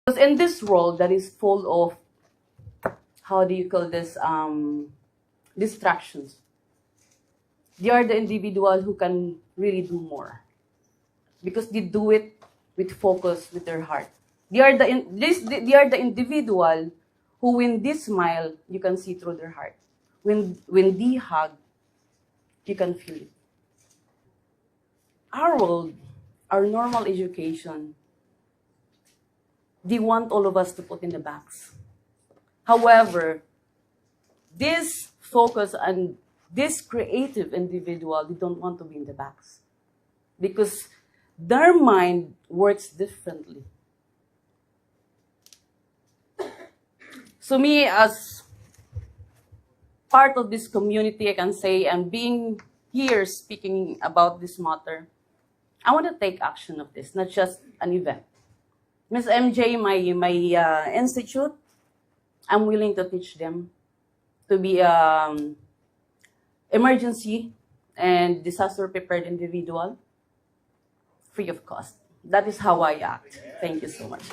Because in this world that is full of, how do you call this, distractions, they are the individual who can really do more. Because they do it with focus, with their heart. They are they are the individual who, when they smile, you can see through their heart. When they hug, you can feel it. Our world, our normal education, they want all of us to put in the box. However, this focus and this creative individual, they don't want to be in the box. Because their mind works differently. So me, as part of this community, I can say, and being here speaking about this matter, I want to take action of this, not just an event. Ms. MJ, my institute, I'm willing to teach them to be emergency and disaster prepared individual, free of cost. That is how I act. Thank you so much.